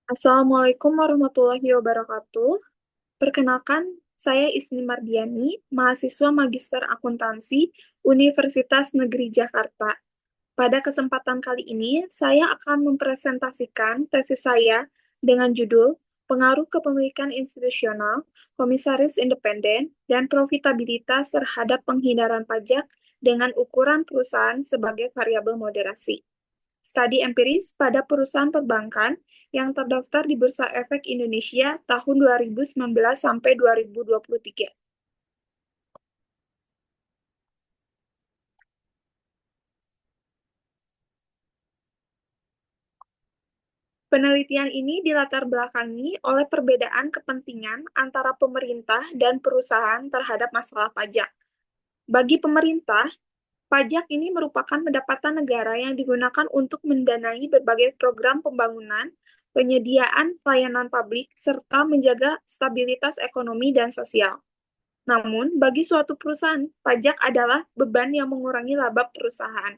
Assalamualaikum warahmatullahi wabarakatuh. Perkenalkan, saya Isni Mardiani, mahasiswa Magister Akuntansi Universitas Negeri Jakarta. Pada kesempatan kali ini, saya akan mempresentasikan tesis saya dengan judul Pengaruh Kepemilikan Institusional, Komisaris Independen, dan Profitabilitas terhadap Penghindaran Pajak dengan Ukuran Perusahaan sebagai Variabel Moderasi. Studi empiris pada perusahaan perbankan yang terdaftar di Bursa Efek Indonesia tahun 2019 sampai 2023. Penelitian ini dilatar belakangi oleh perbedaan kepentingan antara pemerintah dan perusahaan terhadap masalah pajak. Bagi pemerintah, pajak ini merupakan pendapatan negara yang digunakan untuk mendanai berbagai program pembangunan, penyediaan pelayanan publik, serta menjaga stabilitas ekonomi dan sosial. Namun, bagi suatu perusahaan, pajak adalah beban yang mengurangi laba perusahaan.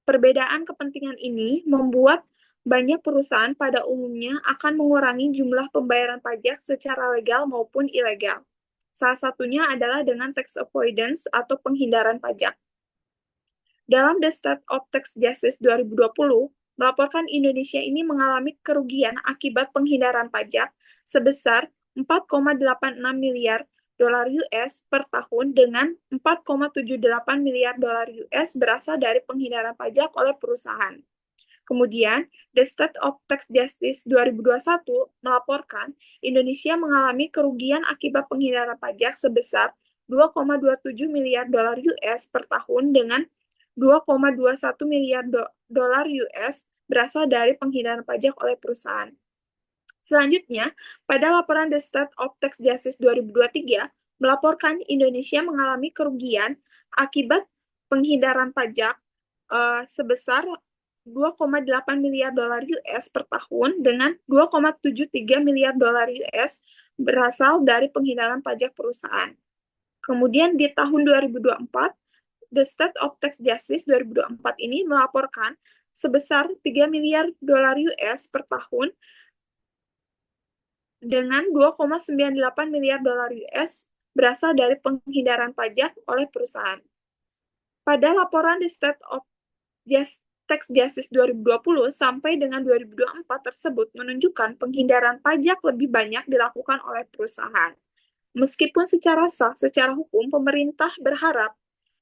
Perbedaan kepentingan ini membuat banyak perusahaan pada umumnya akan mengurangi jumlah pembayaran pajak secara legal maupun ilegal. Salah satunya adalah dengan tax avoidance atau penghindaran pajak. Dalam The State of Tax Justice 2020, melaporkan Indonesia ini mengalami kerugian akibat penghindaran pajak sebesar 4,86 miliar dolar US per tahun dengan 4,78 miliar dolar US berasal dari penghindaran pajak oleh perusahaan. Kemudian, The State of Tax Justice 2021 melaporkan Indonesia mengalami kerugian akibat penghindaran pajak sebesar 2,27 miliar dolar US per tahun dengan 2,21 miliar dolar US berasal dari penghindaran pajak oleh perusahaan. Selanjutnya, pada laporan The State of Tax Justice 2023 melaporkan Indonesia mengalami kerugian akibat penghindaran pajak sebesar 2,8 miliar dolar US per tahun dengan 2,73 miliar dolar US berasal dari penghindaran pajak perusahaan. Kemudian di tahun 2024, The State of Tax Justice 2024 ini melaporkan sebesar 3 miliar dolar US per tahun dengan 2,98 miliar dolar US berasal dari penghindaran pajak oleh perusahaan. Pada laporan The State of Tax Justice 2020 sampai dengan 2024 tersebut menunjukkan penghindaran pajak lebih banyak dilakukan oleh perusahaan. Meskipun secara sah, secara hukum, pemerintah berharap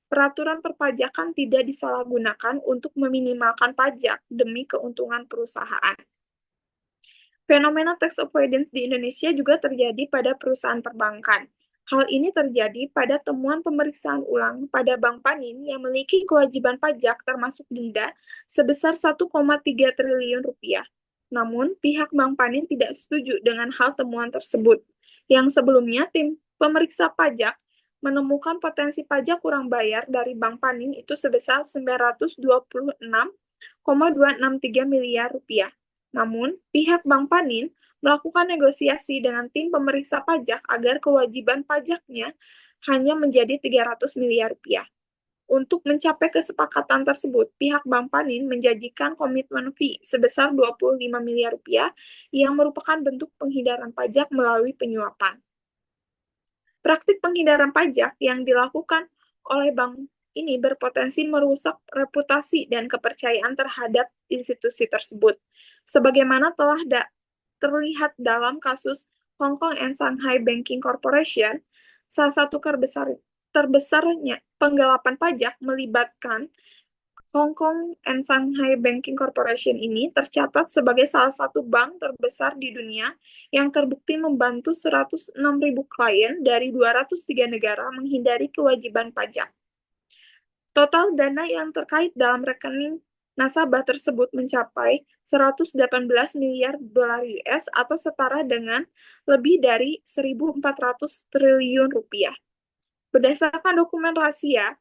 peraturan perpajakan tidak disalahgunakan untuk meminimalkan pajak demi keuntungan perusahaan. Fenomena tax avoidance di Indonesia juga terjadi pada perusahaan perbankan. Hal ini terjadi pada temuan pemeriksaan ulang pada Bank Panin yang memiliki kewajiban pajak termasuk denda sebesar 1,3 triliun rupiah. Namun, pihak Bank Panin tidak setuju dengan hal temuan tersebut. Yang sebelumnya, tim pemeriksa pajak menemukan potensi pajak kurang bayar dari Bank Panin itu sebesar 926,263 miliar rupiah. Namun, pihak Bank Panin melakukan negosiasi dengan tim pemeriksa pajak agar kewajiban pajaknya hanya menjadi 300 miliar rupiah. Untuk mencapai kesepakatan tersebut, pihak Bank Panin menjanjikan komitmen fee sebesar 25 miliar rupiah yang merupakan bentuk penghindaran pajak melalui penyuapan. Praktik penghindaran pajak yang dilakukan oleh bank ini berpotensi merusak reputasi dan kepercayaan terhadap institusi tersebut. Sebagaimana telah terlihat dalam kasus Hong Kong and Shanghai Banking Corporation, salah satu terbesarnya penggelapan pajak melibatkan Hong Kong and Shanghai Banking Corporation ini tercatat sebagai salah satu bank terbesar di dunia yang terbukti membantu 106.000 klien dari 203 negara menghindari kewajiban pajak. Total dana yang terkait dalam rekening nasabah tersebut mencapai 118 miliar dolar US atau setara dengan lebih dari 1.400 triliun rupiah. Berdasarkan dokumen rahasia,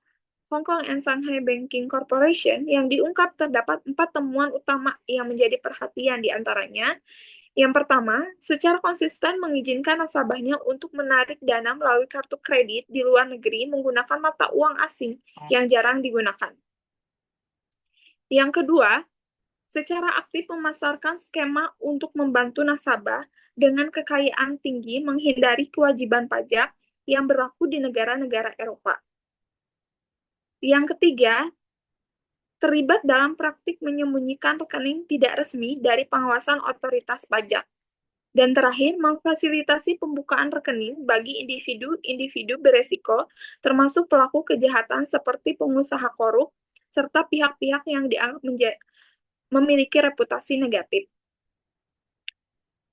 Hong Kong and Shanghai Banking Corporation yang diungkap terdapat 4 temuan utama yang menjadi perhatian di antaranya. Yang pertama, secara konsisten mengizinkan nasabahnya untuk menarik dana melalui kartu kredit di luar negeri menggunakan mata uang asing yang jarang digunakan. Yang kedua, secara aktif memasarkan skema untuk membantu nasabah dengan kekayaan tinggi menghindari kewajiban pajak yang berlaku di negara-negara Eropa. Yang ketiga, terlibat dalam praktik menyembunyikan rekening tidak resmi dari pengawasan otoritas pajak. Dan terakhir, memfasilitasi pembukaan rekening bagi individu-individu beresiko, termasuk pelaku kejahatan seperti pengusaha korup, serta pihak-pihak yang dianggap memiliki reputasi negatif.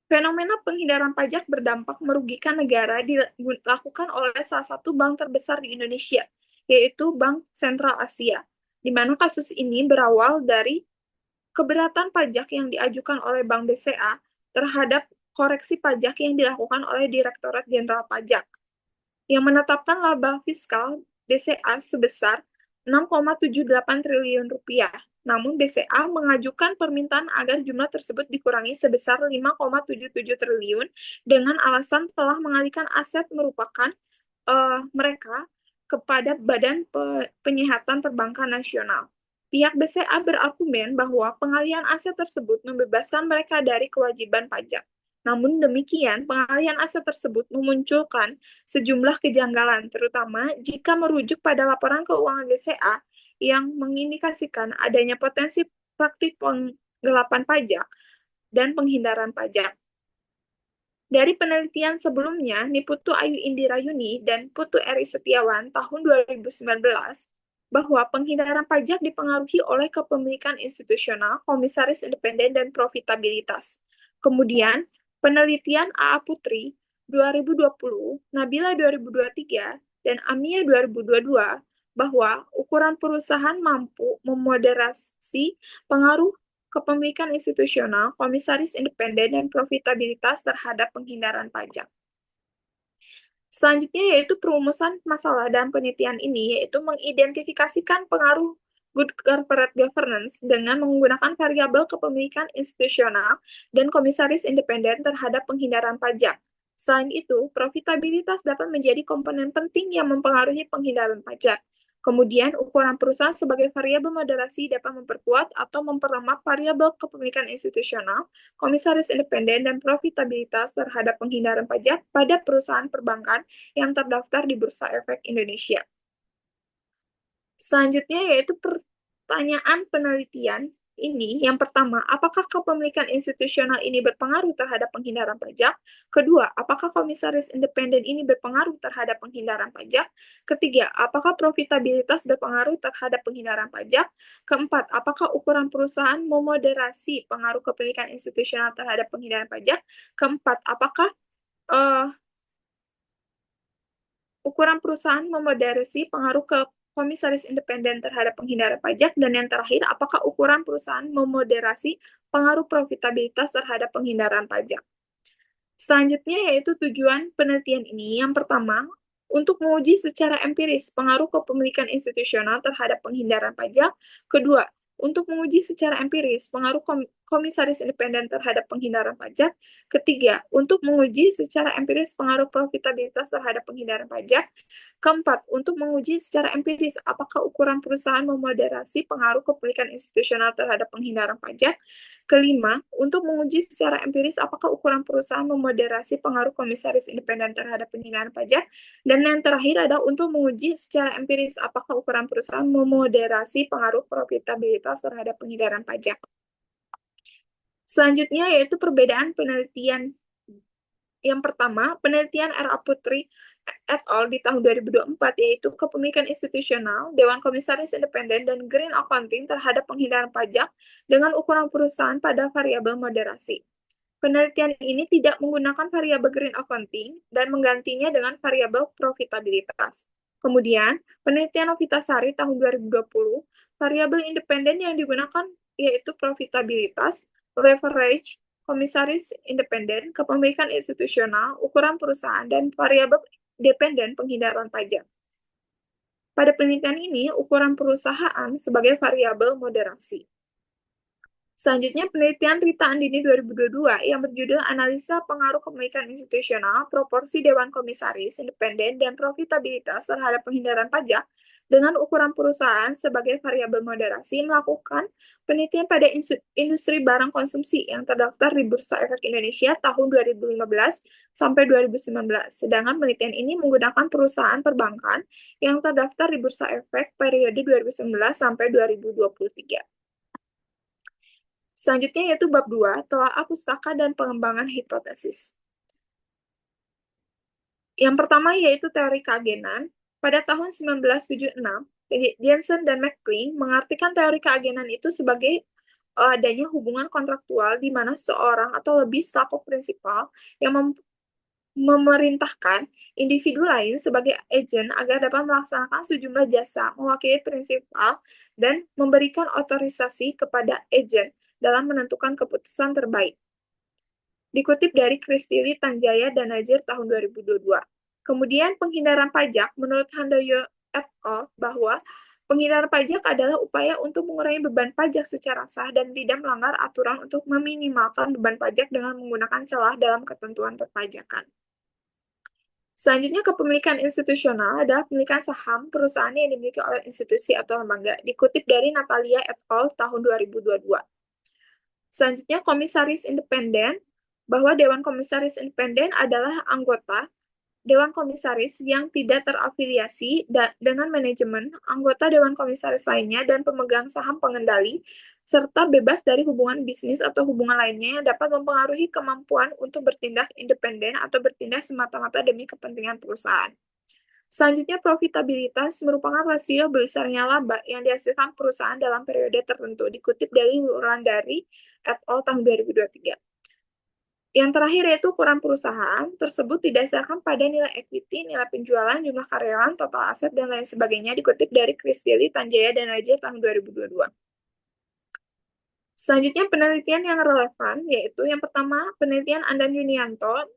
Fenomena penghindaran pajak berdampak merugikan negara dilakukan oleh salah satu bank terbesar di Indonesia, yaitu Bank Sentral Asia, di mana kasus ini berawal dari keberatan pajak yang diajukan oleh Bank BCA terhadap koreksi pajak yang dilakukan oleh Direktorat Jenderal Pajak, yang menetapkan laba fiskal BCA sebesar 6,78 triliun rupiah. Namun BCA mengajukan permintaan agar jumlah tersebut dikurangi sebesar 5,77 triliun dengan alasan telah mengalihkan aset merupakan mereka kepada Badan Penyihatan Perbankan Nasional. Pihak BCA berargumen bahwa pengalihan aset tersebut membebaskan mereka dari kewajiban pajak. Namun demikian, pengalihan aset tersebut memunculkan sejumlah kejanggalan, terutama jika merujuk pada laporan keuangan BCA yang mengindikasikan adanya potensi praktik penggelapan pajak dan penghindaran pajak. Dari penelitian sebelumnya, Niputu Ayu Indira Yuni dan Putu Eri Setiawan tahun 2019, bahwa penghindaran pajak dipengaruhi oleh kepemilikan institusional, komisaris independen, dan profitabilitas. Kemudian, penelitian A.A. Putri 2020, Nabila 2023, dan Amia 2022, bahwa ukuran perusahaan mampu memoderasi pengaruh kepemilikan institusional, komisaris independen, dan profitabilitas terhadap penghindaran pajak. Selanjutnya yaitu perumusan masalah dalam penelitian ini, yaitu mengidentifikasikan pengaruh good corporate governance dengan menggunakan variabel kepemilikan institusional dan komisaris independen terhadap penghindaran pajak. Selain itu, profitabilitas dapat menjadi komponen penting yang mempengaruhi penghindaran pajak. Kemudian, ukuran perusahaan sebagai variabel moderasi dapat memperkuat atau memperlemah variabel kepemilikan institusional, komisaris independen, dan profitabilitas terhadap penghindaran pajak pada perusahaan perbankan yang terdaftar di Bursa Efek Indonesia. Selanjutnya yaitu pertanyaan penelitian ini. Yang pertama, apakah kepemilikan institusional ini berpengaruh terhadap penghindaran pajak? Kedua, apakah komisaris independen ini berpengaruh terhadap penghindaran pajak? Ketiga, apakah profitabilitas berpengaruh terhadap penghindaran pajak? Keempat, apakah ukuran perusahaan memoderasi pengaruh kepemilikan institusional terhadap penghindaran pajak? Keempat, apakah ukuran perusahaan memoderasi pengaruh ke komisaris independen terhadap penghindaran pajak? Dan yang terakhir, apakah ukuran perusahaan memoderasi pengaruh profitabilitas terhadap penghindaran pajak? Selanjutnya yaitu tujuan penelitian ini. Yang pertama, untuk menguji secara empiris pengaruh kepemilikan institusional terhadap penghindaran pajak. Kedua, untuk menguji secara empiris pengaruh komisaris independen terhadap penghindaran pajak. Ketiga, untuk menguji secara empiris pengaruh profitabilitas terhadap penghindaran pajak. Keempat, untuk menguji secara empiris apakah ukuran perusahaan memoderasi pengaruh kepemilikan institusional terhadap penghindaran pajak. Kelima, untuk menguji secara empiris apakah ukuran perusahaan memoderasi pengaruh komisaris independen terhadap penghindaran pajak. Dan yang terakhir adalah untuk menguji secara empiris apakah ukuran perusahaan memoderasi pengaruh profitabilitas terhadap penghindaran pajak. Selanjutnya yaitu perbedaan penelitian. Yang pertama, penelitian R.A. Putri et al. Di tahun 2024, yaitu kepemilikan institusional, Dewan Komisaris Independen, dan Green Accounting terhadap penghindaran pajak dengan ukuran perusahaan pada variabel moderasi. Penelitian ini tidak menggunakan variabel Green Accounting dan menggantinya dengan variabel profitabilitas. Kemudian, penelitian Novitasari tahun 2020, variabel independen yang digunakan yaitu profitabilitas, leverage, komisaris independen, kepemilikan institusional, ukuran perusahaan, dan variabel dependen penghindaran pajak. Pada penelitian ini, ukuran perusahaan sebagai variabel moderasi. Selanjutnya, penelitian Rita Andini 2022 yang berjudul Analisa Pengaruh Kepemilikan Institusional, Proporsi Dewan Komisaris Independen, dan Profitabilitas terhadap Penghindaran Pajak dengan ukuran perusahaan sebagai variabel moderasi melakukan penelitian pada industri barang konsumsi yang terdaftar di Bursa Efek Indonesia tahun 2015 sampai 2019. Sedangkan penelitian ini menggunakan perusahaan perbankan yang terdaftar di Bursa Efek periode 2019 sampai 2023. Selanjutnya yaitu bab 2, telaah pustaka dan pengembangan hipotesis. Yang pertama yaitu teori keagenan. Pada tahun 1976, Jensen dan McClellan mengartikan teori keagenan itu sebagai adanya hubungan kontraktual di mana seorang atau lebih selaku prinsipal yang memerintahkan individu lain sebagai agen agar dapat melaksanakan sejumlah jasa mewakili prinsipal dan memberikan otorisasi kepada agen dalam menentukan keputusan terbaik. Dikutip dari Kristili Tanjaya dan Najir tahun 2022. Kemudian penghindaran pajak, menurut Handoyo et al. Bahwa penghindaran pajak adalah upaya untuk mengurangi beban pajak secara sah dan tidak melanggar aturan untuk meminimalkan beban pajak dengan menggunakan celah dalam ketentuan perpajakan. Selanjutnya, kepemilikan institusional adalah pemilikan saham perusahaan yang dimiliki oleh institusi atau lembaga. Dikutip dari Natalia et al. Tahun 2022. Selanjutnya, komisaris independen, bahwa Dewan Komisaris Independen adalah anggota Dewan Komisaris yang tidak terafiliasi dengan manajemen, anggota Dewan Komisaris lainnya, dan pemegang saham pengendali, serta bebas dari hubungan bisnis atau hubungan lainnya yang dapat mempengaruhi kemampuan untuk bertindak independen atau bertindak semata-mata demi kepentingan perusahaan. Selanjutnya, profitabilitas merupakan rasio besarnya laba yang dihasilkan perusahaan dalam periode tertentu, dikutip dari Wulandari et al. Tahun 2023. Yang terakhir yaitu ukuran perusahaan tersebut didasarkan pada nilai equity, nilai penjualan, jumlah karyawan, total aset, dan lain sebagainya, dikutip dari Kristili Tanjaya dan Najir tahun 2022. Selanjutnya penelitian yang relevan yaitu yang pertama penelitian Andan Yunianto,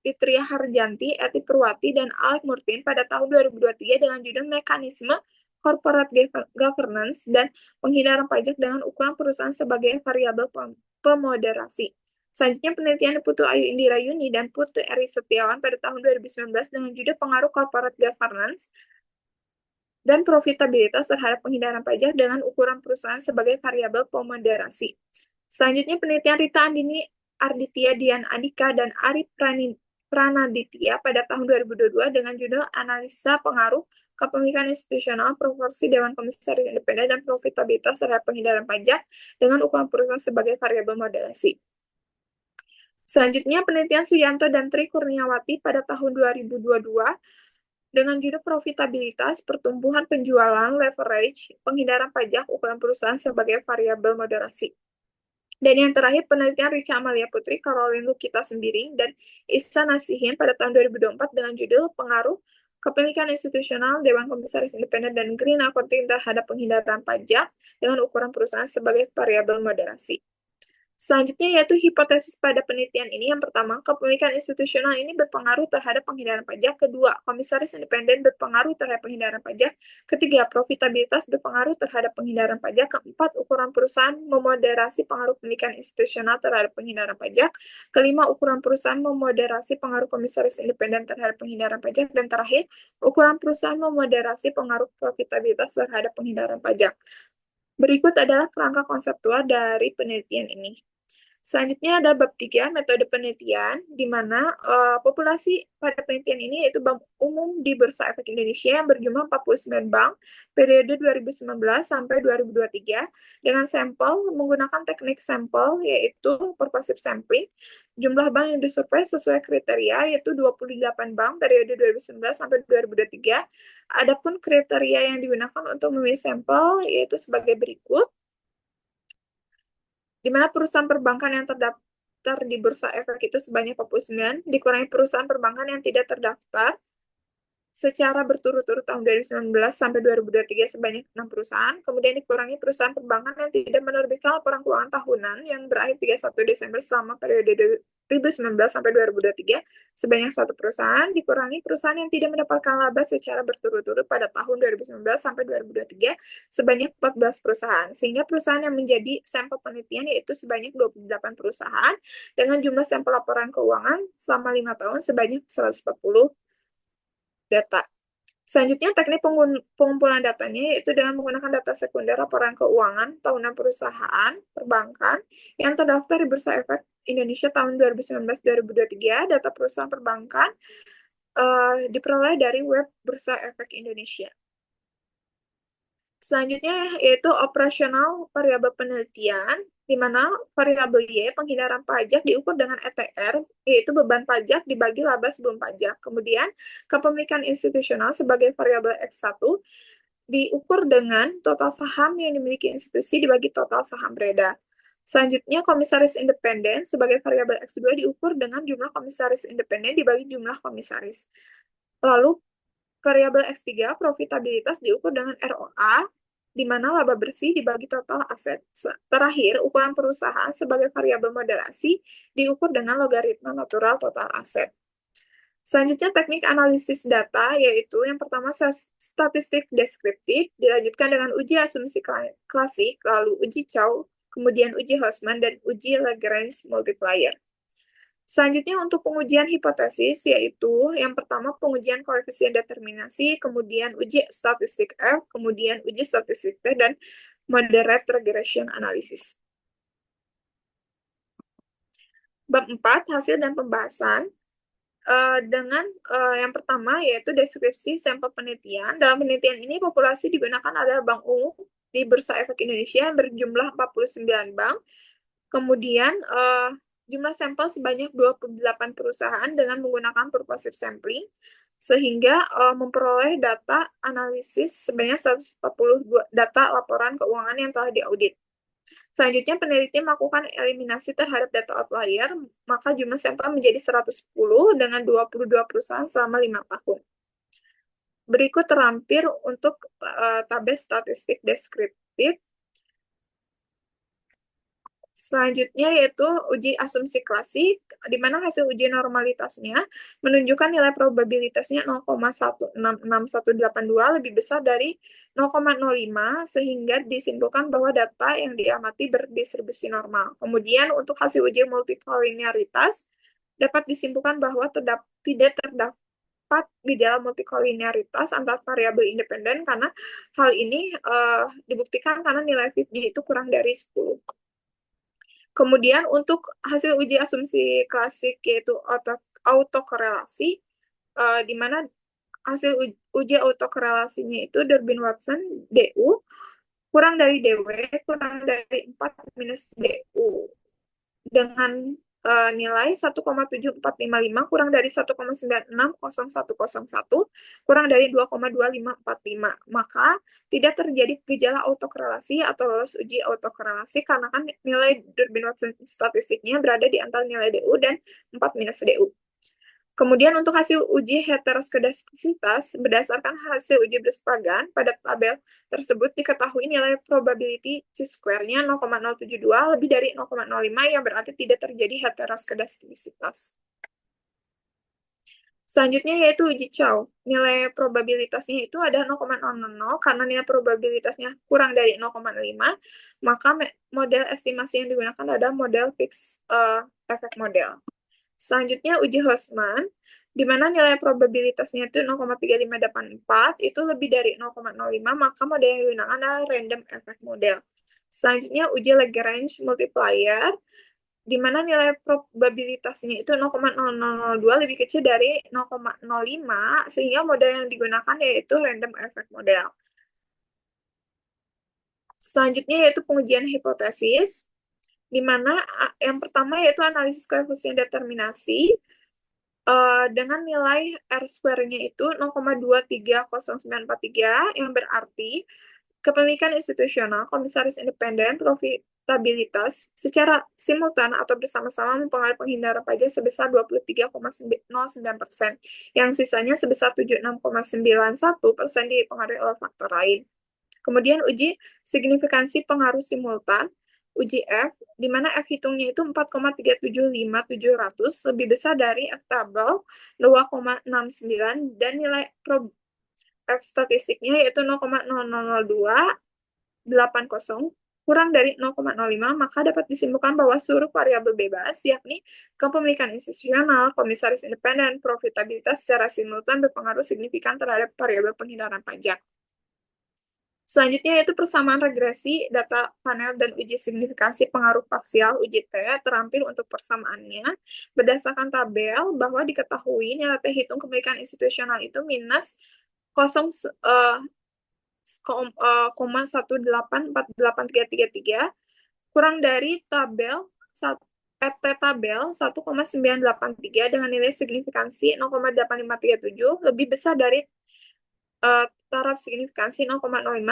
Fitria Harjanti, Eti Purwati, dan Alek Murtin pada tahun 2023 dengan judul Mekanisme Corporate Governance dan Penghindaran Pajak dengan Ukuran Perusahaan sebagai Variabel Pemoderasi. Selanjutnya penelitian Putu Ayu Indira Yuni dan Putu Eri Setiawan pada tahun 2019 dengan judul Pengaruh Corporate Governance dan Profitabilitas terhadap Penghindaran Pajak dengan Ukuran Perusahaan sebagai Variabel Pemoderasi. Selanjutnya penelitian Rita Andini Arditya Dian Andika dan Ari Pranaditya pada tahun 2022 dengan judul Analisa Pengaruh Kepemilikan Institusional, Proporsi Dewan Komisaris Independen, dan Profitabilitas terhadap Penghindaran Pajak dengan Ukuran Perusahaan sebagai Variabel Moderasi. Selanjutnya, penelitian Suyanto dan Tri Kurniawati pada tahun 2022 dengan judul Profitabilitas, Pertumbuhan Penjualan, Leverage, Penghindaran Pajak, Ukuran Perusahaan sebagai Variabel Moderasi. Dan yang terakhir, penelitian Richa Amalia Putri, Caroline Lukita Sembiring, dan Ihsan Nasihin pada tahun 2024 dengan judul Pengaruh Kepemilikan Institusional, Dewan Komisaris Independen, dan Green Accounting terhadap Penghindaran Pajak dengan Ukuran Perusahaan sebagai Variabel Moderasi. Selanjutnya yaitu hipotesis pada penelitian ini. Yang pertama, kepemilikan institusional ini berpengaruh terhadap penghindaran pajak. Kedua, komisaris independen berpengaruh terhadap penghindaran pajak. Ketiga, profitabilitas berpengaruh terhadap penghindaran pajak. Keempat, ukuran perusahaan memoderasi pengaruh kepemilikan institusional terhadap penghindaran pajak. Kelima, ukuran perusahaan memoderasi pengaruh komisaris independen terhadap penghindaran pajak. Dan terakhir, ukuran perusahaan memoderasi pengaruh profitabilitas terhadap penghindaran pajak. Berikut adalah kerangka konseptual dari penelitian ini. Selanjutnya ada bab 3, metode penelitian, di mana populasi pada penelitian ini yaitu bank umum di Bursa Efek Indonesia yang berjumlah 49 bank periode 2019 sampai 2023 dengan sampel menggunakan teknik sampel yaitu pervasive sampling. Jumlah bank yang disurvei sesuai kriteria yaitu 28 bank periode 2019 sampai 2023. Adapun kriteria yang digunakan untuk memilih sampel yaitu sebagai berikut, di mana perusahaan perbankan yang terdaftar di Bursa Efek itu sebanyak 49, dikurangi perusahaan perbankan yang tidak terdaftar secara berturut-turut tahun 2019 sampai 2023 sebanyak 6 perusahaan, kemudian dikurangi perusahaan perbankan yang tidak menerbitkan laporan keuangan tahunan yang berakhir 31 Desember selama periode 2019 sampai 2023 sebanyak 1 perusahaan, dikurangi perusahaan yang tidak mendapatkan laba secara berturut-turut pada tahun 2019 sampai 2023 sebanyak 14 perusahaan, sehingga perusahaan yang menjadi sampel penelitian yaitu sebanyak 28 perusahaan dengan jumlah sampel laporan keuangan selama 5 tahun sebanyak 140 data. Selanjutnya, teknik pengumpulan datanya yaitu dengan menggunakan data sekunder laporan keuangan tahunan perusahaan perbankan yang terdaftar di Bursa Efek Indonesia tahun 2019-2023. Data perusahaan perbankan diperoleh dari web Bursa Efek Indonesia. Selanjutnya yaitu operasional variabel penelitian, di mana variabel Y, penghindaran pajak, diukur dengan ETR, yaitu beban pajak dibagi laba sebelum pajak. Kemudian, kepemilikan institusional sebagai variabel X1 diukur dengan total saham yang dimiliki institusi dibagi total saham beredar. Selanjutnya, komisaris independen sebagai variabel X2 diukur dengan jumlah komisaris independen dibagi jumlah komisaris. Lalu, variabel X3, profitabilitas diukur dengan ROA, di mana laba bersih dibagi total aset. Terakhir, ukuran perusahaan sebagai variabel moderasi diukur dengan logaritma natural total aset. Selanjutnya, teknik analisis data, yaitu yang pertama statistik deskriptif, dilanjutkan dengan uji asumsi klasik, lalu uji Chow, kemudian uji Houseman, dan uji Lagrange multiplier. Selanjutnya untuk pengujian hipotesis, yaitu yang pertama pengujian koefisien determinasi, kemudian uji statistik F, kemudian uji statistik T, dan moderate regression analysis. Bab 4, hasil dan pembahasan. Dengan yang pertama yaitu deskripsi sampel penelitian. Dalam penelitian ini populasi digunakan adalah bank ungu di Bursa Efek Indonesia yang berjumlah 49 bank. Kemudian jumlah sampel sebanyak 28 perusahaan dengan menggunakan purposive sampling sehingga memperoleh data analisis sebanyak 142 data laporan keuangan yang telah diaudit. Selanjutnya, peneliti melakukan eliminasi terhadap data outlier, maka jumlah sampel menjadi 110 dengan 22 perusahaan selama 5 tahun. Berikut terampil untuk tabel statistik deskriptif. Selanjutnya yaitu uji asumsi klasik, di mana hasil uji normalitasnya menunjukkan nilai probabilitasnya 0,166182 lebih besar dari 0,05 sehingga disimpulkan bahwa data yang diamati berdistribusi normal. Kemudian untuk hasil uji multikolinearitas dapat disimpulkan bahwa tidak terdapat gejala multikolinearitas antar variabel independen karena hal ini dibuktikan karena nilai FIB-nya itu kurang dari 10. Kemudian untuk hasil uji asumsi klasik yaitu autokorelasi, di mana hasil uji autokorelasinya itu Durbin-Watson DU kurang dari DW kurang dari 4 minus DU dengan nilai 1,7455 kurang dari 1,960101 kurang dari 2,2545. Maka tidak terjadi gejala autokorelasi atau lolos uji autokorelasi karena kan nilai Durbin-Watson statistiknya berada di antara nilai DU dan 4 minus DU. Kemudian untuk hasil uji heteroskedastisitas, berdasarkan hasil uji Berspagan, pada tabel tersebut diketahui nilai probability chi-square-nya 0,072 lebih dari 0,05 yang berarti tidak terjadi heteroskedastisitas. Selanjutnya yaitu uji Chow. Nilai probabilitasnya itu ada 0,000 karena nilai probabilitasnya kurang dari 0,5, maka model estimasi yang digunakan adalah model fixed effect model. Selanjutnya uji Houseman, di mana nilai probabilitasnya itu 0,3584, itu lebih dari 0,05, maka model yang digunakan adalah random effect model. Selanjutnya uji Lagrange multiplier, di mana nilai probabilitasnya itu 0,0002 lebih kecil dari 0,05, sehingga model yang digunakan yaitu random effect model. Selanjutnya yaitu pengujian hipotesis, di mana yang pertama yaitu analisis koefisien determinasi dengan nilai R-square-nya itu 0,230943 yang berarti kepemilikan institusional, komisaris independen, profitabilitas secara simultan atau bersama-sama mempengaruhi penghindaran pajak sebesar 23,09%, yang sisanya sebesar 76,91% dipengaruhi oleh faktor lain. Kemudian uji signifikansi pengaruh simultan, uji F, di mana F hitungnya itu 4,375700 lebih besar dari F tabel 2,69 dan nilai F statistiknya yaitu 0,000280 kurang dari 0,05, maka dapat disimpulkan bahwa seluruh variabel bebas, yakni kepemilikan institusional, komisaris independen, profitabilitas secara simultan berpengaruh signifikan terhadap variabel penghindaran pajak. Selanjutnya yaitu persamaan regresi, data panel, dan uji signifikansi pengaruh parsial uji T terampil untuk persamaannya berdasarkan tabel bahwa diketahui nilai T hitung kepemilikan institusional itu minus 0,1848333 kurang dari tabel 1,983 dengan nilai signifikansi 0,8537 lebih besar dari taraf signifikansi 0,05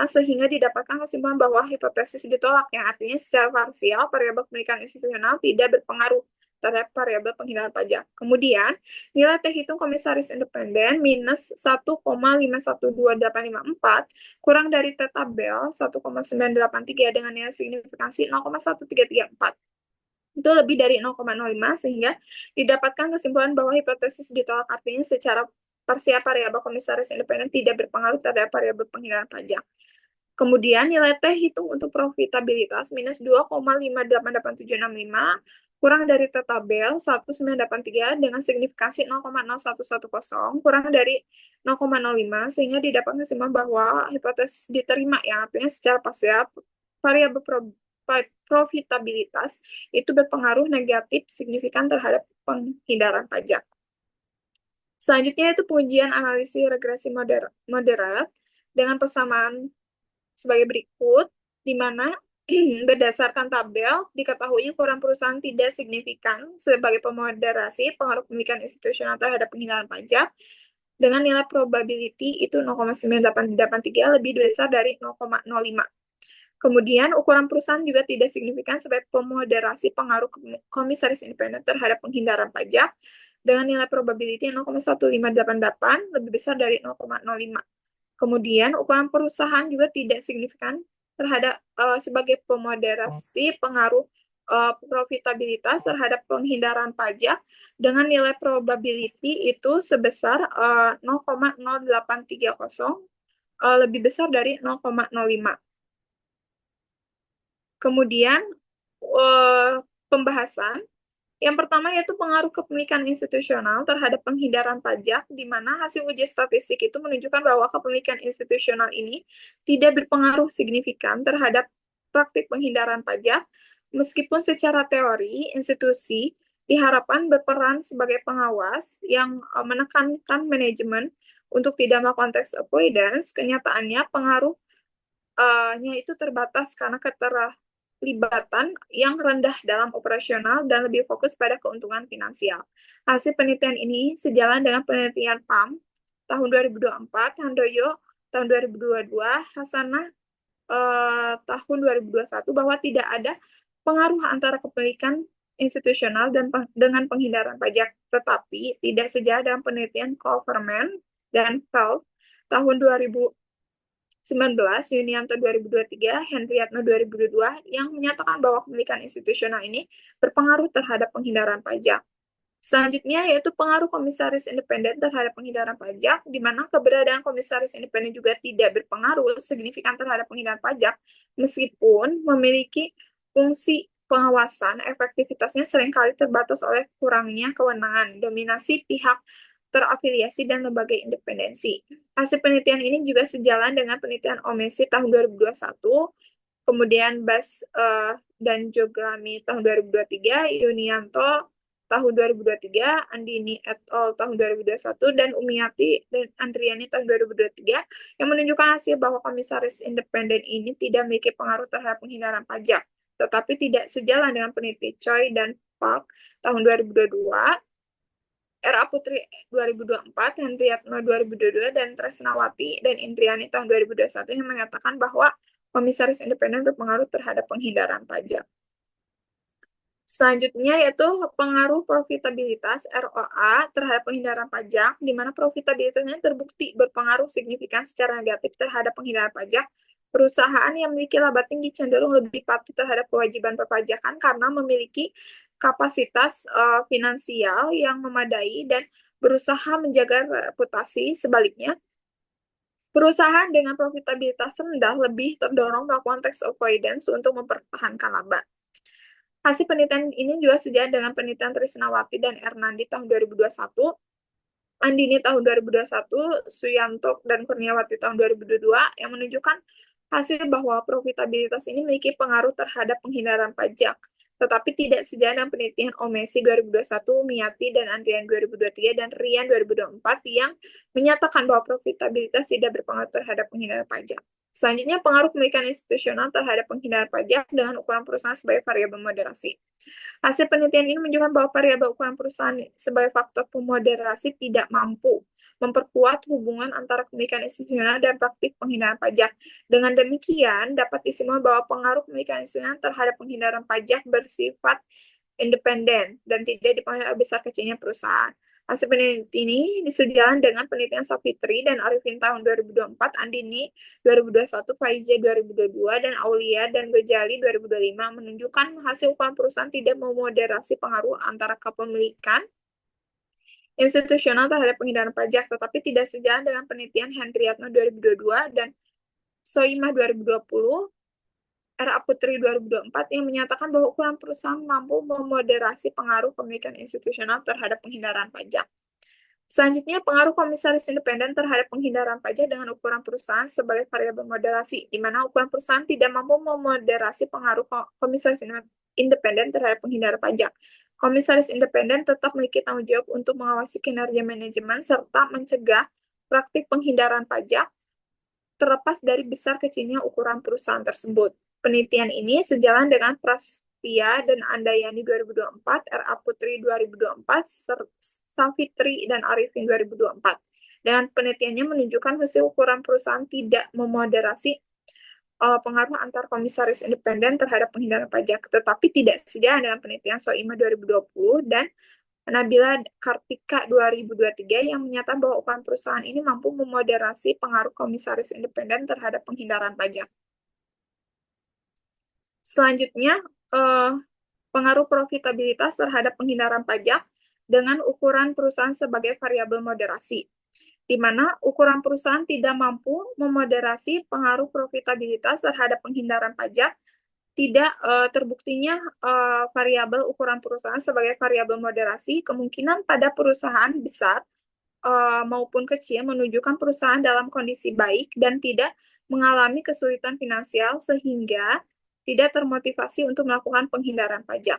sehingga didapatkan kesimpulan bahwa hipotesis ditolak, yang artinya secara parsial variabel kepemilikan institusional tidak berpengaruh terhadap variabel penghindaran pajak. Kemudian, nilai T hitung komisaris independen minus 1,512854 kurang dari T tabel 1,983 dengan nilai signifikansi 0,1334. Itu lebih dari 0,05 sehingga didapatkan kesimpulan bahwa hipotesis ditolak, artinya secara parsial variabel komisaris independen tidak berpengaruh terhadap variabel penghindaran pajak. Kemudian nilai T hitung untuk profitabilitas minus 2,588765 kurang dari T tabel 1983 dengan signifikansi 0,0110 kurang dari 0,05 sehingga didapat kesimpulan bahwa hipotesis diterima, yang artinya secara parsial variabel profitabilitas itu berpengaruh negatif signifikan terhadap penghindaran pajak. Selanjutnya itu pengujian analisis regresi moderat dengan persamaan sebagai berikut, di mana berdasarkan tabel diketahui ukuran perusahaan tidak signifikan sebagai pemoderasi pengaruh pemilikan institusional terhadap penghindaran pajak dengan nilai probability itu 0,9883 lebih besar dari 0,05. Kemudian, ukuran perusahaan juga tidak signifikan sebagai pemoderasi pengaruh komisaris independen terhadap penghindaran pajak dengan nilai probability 0,1588 lebih besar dari 0,05. Kemudian, ukuran perusahaan juga tidak signifikan terhadap sebagai pemoderasi pengaruh profitabilitas terhadap penghindaran pajak dengan nilai probability itu sebesar 0,0830 lebih besar dari 0,05. Kemudian, pembahasan yang pertama yaitu pengaruh kepemilikan institusional terhadap penghindaran pajak, di mana hasil uji statistik itu menunjukkan bahwa kepemilikan institusional ini tidak berpengaruh signifikan terhadap praktik penghindaran pajak, meskipun secara teori institusi diharapkan berperan sebagai pengawas yang menekankan manajemen untuk tidak melakukan tax avoidance. Kenyataannya pengaruhnya itu terbatas karena keterlibatan yang rendah dalam operasional dan lebih fokus pada keuntungan finansial. Hasil penelitian ini sejalan dengan penelitian PAM tahun 2024, Handoyo tahun 2022, Hasanah tahun 2021 bahwa tidak ada pengaruh antara kepemilikan institusional dengan penghindaran pajak, tetapi tidak sejalan dengan penelitian Coverman dan Feld tahun 2019, Yunianto 2023, Hendriatno 2022 yang menyatakan bahwa kepemilikan institusional ini berpengaruh terhadap penghindaran pajak. Selanjutnya yaitu pengaruh komisaris independen terhadap penghindaran pajak, di mana keberadaan komisaris independen juga tidak berpengaruh signifikan terhadap penghindaran pajak, meskipun memiliki fungsi pengawasan, efektivitasnya seringkali terbatas oleh kurangnya kewenangan, dominasi pihak terafiliasi, dan lembaga independensi. Hasil penelitian ini juga sejalan dengan penelitian Omesi tahun 2021, kemudian Bas dan Joglami tahun 2023, Yunianto tahun 2023, Andini et al. Tahun 2021, dan Umiati dan Andriani tahun 2023, yang menunjukkan hasil bahwa komisaris independen ini tidak memiliki pengaruh terhadap penghindaran pajak, tetapi tidak sejalan dengan peneliti Choi dan Park tahun 2022, R.A. Putri 2024, Hendriatno 2022, dan Tresnawati dan Indriani tahun 2021 yang menyatakan bahwa komisaris independen berpengaruh terhadap penghindaran pajak. Selanjutnya yaitu pengaruh profitabilitas ROA terhadap penghindaran pajak, di mana profitabilitasnya terbukti berpengaruh signifikan secara negatif terhadap penghindaran pajak. Perusahaan yang memiliki laba tinggi cenderung lebih patuh terhadap kewajiban perpajakan karena memiliki kapasitas finansial yang memadai dan berusaha menjaga reputasi. Sebaliknya, Perusahaan dengan profitabilitas rendah lebih terdorong melakukan tax avoidance untuk mempertahankan laba. Hasil penelitian ini juga sejalan dengan penelitian Trisnawati dan Ernandi tahun 2021, Andini tahun 2021, Suyanto dan Kurniawati tahun 2022 yang menunjukkan hasil bahwa profitabilitas ini memiliki pengaruh terhadap penghindaran pajak, tetapi tidak sejalan dengan penelitian Omesi 2021, Miyati dan Andrian 2023, dan Rian 2024 yang menyatakan bahwa profitabilitas tidak berpengaruh terhadap penghindaran pajak. Selanjutnya, pengaruh pemilikan institusional terhadap penghindaran pajak dengan ukuran perusahaan sebagai variabel moderasi. Hasil penelitian ini menunjukkan bahwa variabel ukuran perusahaan sebagai faktor pemoderasi tidak mampu memperkuat hubungan antara pemilikan institusional dan praktik penghindaran pajak. Dengan demikian, dapat disimpulkan bahwa pengaruh pemilikan institusional terhadap penghindaran pajak bersifat independen dan tidak dipengaruhi oleh besar kecilnya perusahaan. Hasil penelitian ini sejalan dengan penelitian Savitri dan Arifin tahun 2024, Andini 2021, Faiza 2022, dan Aulia dan Gojali 2025 menunjukkan hasil ukuran perusahaan tidak memoderasi pengaruh antara kepemilikan institusional terhadap penghindaran pajak, tetapi tidak sejalan dengan penelitian Hendriatno 2022 dan Soimah 2020, R.A. Putri 2024 yang menyatakan bahwa ukuran perusahaan mampu memoderasi pengaruh pemilikan institusional terhadap penghindaran pajak. Selanjutnya, pengaruh komisaris independen terhadap penghindaran pajak dengan ukuran perusahaan sebagai variabel moderasi, di mana ukuran perusahaan tidak mampu memoderasi pengaruh komisaris independen terhadap penghindaran pajak. Komisaris independen tetap memiliki tanggung jawab untuk mengawasi kinerja manajemen serta mencegah praktik penghindaran pajak terlepas dari besar kecilnya ukuran perusahaan tersebut. Penelitian ini sejalan dengan Prastia dan Andayani 2024, R.A. Putri 2024, Savitri dan Arifin 2024. Dengan penelitiannya menunjukkan hasil ukuran perusahaan tidak memoderasi pengaruh antar komisaris independen terhadap penghindaran pajak, tetapi tidak sejalan dengan penelitian Soima 2020 dan Nabila Kartika 2023 yang menyatakan bahwa ukuran perusahaan ini mampu memoderasi pengaruh komisaris independen terhadap penghindaran pajak. Selanjutnya, pengaruh profitabilitas terhadap penghindaran pajak dengan ukuran perusahaan sebagai variabel moderasi, di mana ukuran perusahaan tidak mampu memoderasi pengaruh profitabilitas terhadap penghindaran pajak. Tidak terbuktinya variabel ukuran perusahaan sebagai variabel moderasi, kemungkinan pada perusahaan besar maupun kecil menunjukkan perusahaan dalam kondisi baik dan tidak mengalami kesulitan finansial sehingga tidak termotivasi untuk melakukan penghindaran pajak.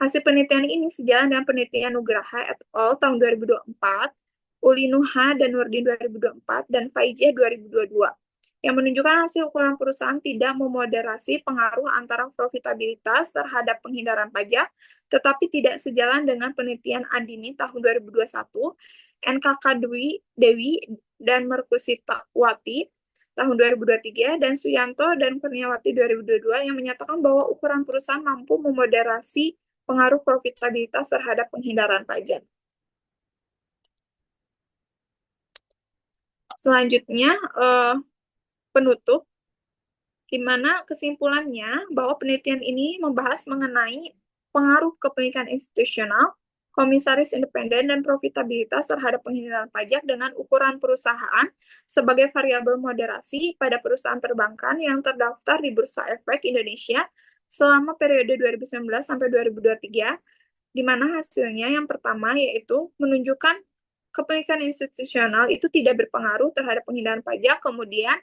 Hasil penelitian ini sejalan dengan penelitian Nugraha et al. Tahun 2024, Uli Nuha dan Nurdin 2024, dan Faijah 2022, yang menunjukkan hasil ukuran perusahaan tidak memoderasi pengaruh antara profitabilitas terhadap penghindaran pajak, tetapi tidak sejalan dengan penelitian Andini tahun 2021, NKK Dewi dan Merkusitawati tahun 2023, dan Suyanto dan Kurniawati 2022 yang menyatakan bahwa ukuran perusahaan mampu memoderasi pengaruh profitabilitas terhadap penghindaran pajak. Selanjutnya, penutup, di mana kesimpulannya bahwa penelitian ini membahas mengenai pengaruh kepemilikan institusional, komisaris independen, dan profitabilitas terhadap penghindaran pajak dengan ukuran perusahaan sebagai variabel moderasi pada perusahaan perbankan yang terdaftar di Bursa Efek Indonesia selama periode 2019 sampai 2023, di mana hasilnya yang pertama yaitu menunjukkan kepemilikan institusional itu tidak berpengaruh terhadap penghindaran pajak. Kemudian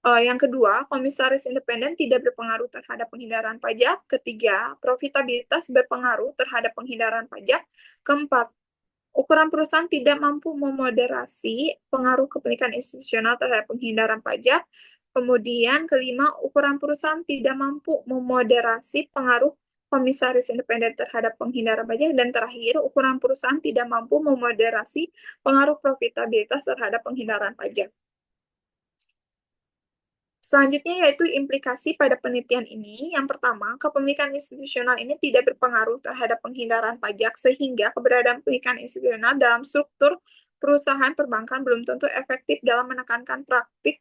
yang kedua, komisaris independen tidak berpengaruh terhadap penghindaran pajak. Ketiga, profitabilitas berpengaruh terhadap penghindaran pajak. Keempat, ukuran perusahaan tidak mampu memoderasi pengaruh kepemilikan institusional terhadap penghindaran pajak. Kemudian kelima, ukuran perusahaan tidak mampu memoderasi pengaruh komisaris independen terhadap penghindaran pajak. Dan terakhir, ukuran perusahaan tidak mampu memoderasi pengaruh profitabilitas terhadap penghindaran pajak. Selanjutnya yaitu implikasi pada penelitian ini. Yang pertama, kepemilikan institusional ini tidak berpengaruh terhadap penghindaran pajak sehingga keberadaan pemilikan institusional dalam struktur perusahaan perbankan belum tentu efektif dalam menekan praktik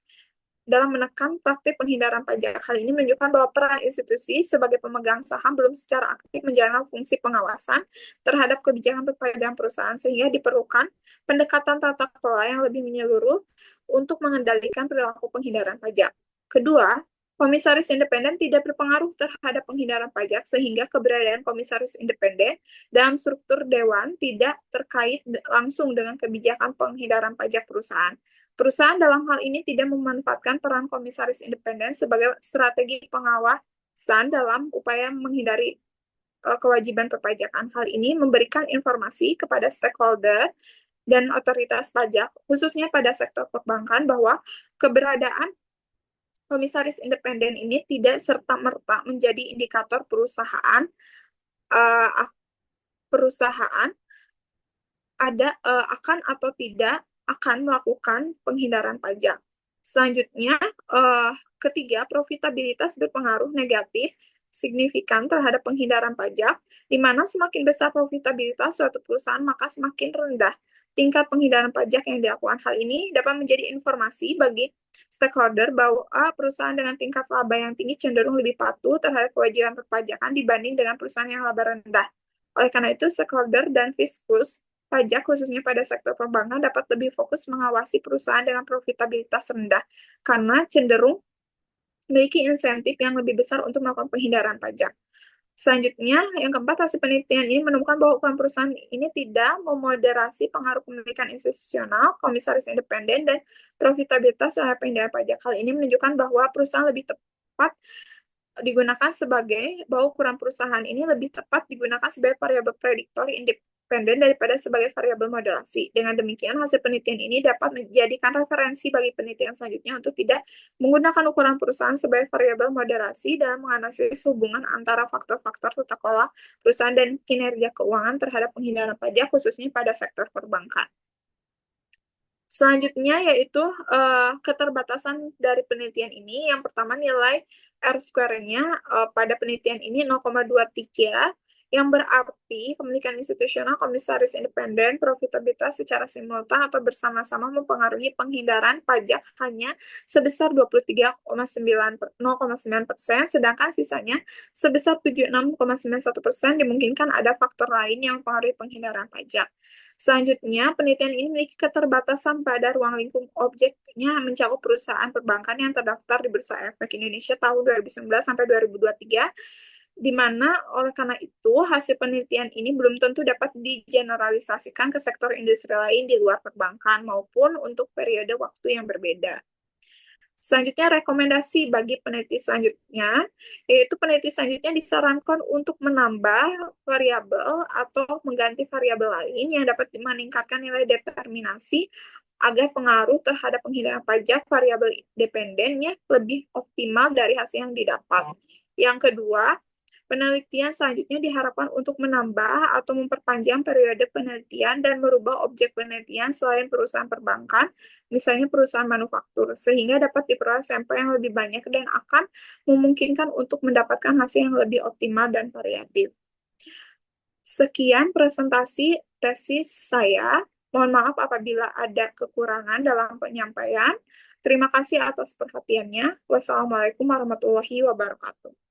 penghindaran pajak. Hal ini menunjukkan bahwa peran institusi sebagai pemegang saham belum secara aktif menjalankan fungsi pengawasan terhadap kebijakan perpajakan perusahaan, sehingga diperlukan pendekatan tata kelola yang lebih menyeluruh untuk mengendalikan perilaku penghindaran pajak. Kedua, komisaris independen tidak berpengaruh terhadap penghindaran pajak sehingga keberadaan komisaris independen dalam struktur dewan tidak terkait langsung dengan kebijakan penghindaran pajak perusahaan. Perusahaan dalam hal ini tidak memanfaatkan peran komisaris independen sebagai strategi pengawasan dalam upaya menghindari kewajiban perpajakan. Hal ini memberikan informasi kepada stakeholder dan otoritas pajak, khususnya pada sektor perbankan, bahwa keberadaan komisaris independen ini tidak serta-merta menjadi indikator uh, perusahaan akan atau tidak akan melakukan penghindaran pajak. Selanjutnya, ketiga, profitabilitas berpengaruh negatif signifikan terhadap penghindaran pajak, di mana semakin besar profitabilitas suatu perusahaan, maka semakin rendah tingkat penghindaran pajak yang dilakukan. Hal ini dapat menjadi informasi bagi stakeholder bahwa perusahaan dengan tingkat laba yang tinggi cenderung lebih patuh terhadap kewajiban perpajakan dibanding dengan perusahaan yang laba rendah. Oleh karena itu, stakeholder dan fiskus pajak khususnya pada sektor perbankan dapat lebih fokus mengawasi perusahaan dengan profitabilitas rendah karena cenderung memiliki insentif yang lebih besar untuk melakukan penghindaran pajak. Selanjutnya, yang keempat, hasil penelitian ini menemukan bahwa ukuran perusahaan ini tidak memoderasi pengaruh kepemilikan institusional, komisaris independen, dan profitabilitas terhadap penghindaran pajak. Hal ini menunjukkan bahwa perusahaan lebih tepat digunakan bahwa ukuran perusahaan ini lebih tepat digunakan sebagai variabel prediktor independen daripada sebagai variabel moderasi. Dengan demikian, hasil penelitian ini dapat menjadikan referensi bagi penelitian selanjutnya untuk tidak menggunakan ukuran perusahaan sebagai variabel moderasi dalam menganalisis hubungan antara faktor-faktor tata kelola perusahaan dan kinerja keuangan terhadap penghindaran pajak, khususnya pada sektor perbankan. Selanjutnya yaitu keterbatasan dari penelitian ini. Yang pertama, nilai R-square-nya pada penelitian ini 0,23, yang berarti kepemilikan institusional, komisaris independen, profitabilitas secara simultan atau bersama-sama mempengaruhi penghindaran pajak hanya sebesar 23,9%, sedangkan sisanya sebesar 76,91% dimungkinkan ada faktor lain yang mempengaruhi penghindaran pajak. Selanjutnya, penelitian ini memiliki keterbatasan pada ruang lingkup objeknya mencakup perusahaan perbankan yang terdaftar di Bursa Efek Indonesia tahun 2019 sampai 2023, di mana oleh karena itu hasil penelitian ini belum tentu dapat digeneralisasikan ke sektor industri lain di luar perbankan maupun untuk periode waktu yang berbeda. Selanjutnya, rekomendasi bagi peneliti selanjutnya, yaitu peneliti selanjutnya disarankan untuk menambah variabel atau mengganti variabel lain yang dapat meningkatkan nilai determinasi agar pengaruh terhadap penghindaran pajak variabel dependennya lebih optimal dari hasil yang didapat. Yang kedua, penelitian selanjutnya diharapkan untuk menambah atau memperpanjang periode penelitian dan merubah objek penelitian selain perusahaan perbankan, misalnya perusahaan manufaktur, sehingga dapat diperoleh sampel yang lebih banyak dan akan memungkinkan untuk mendapatkan hasil yang lebih optimal dan variatif. Sekian presentasi tesis saya. Mohon maaf apabila ada kekurangan dalam penyampaian. Terima kasih atas perhatiannya. Wassalamualaikum warahmatullahi wabarakatuh.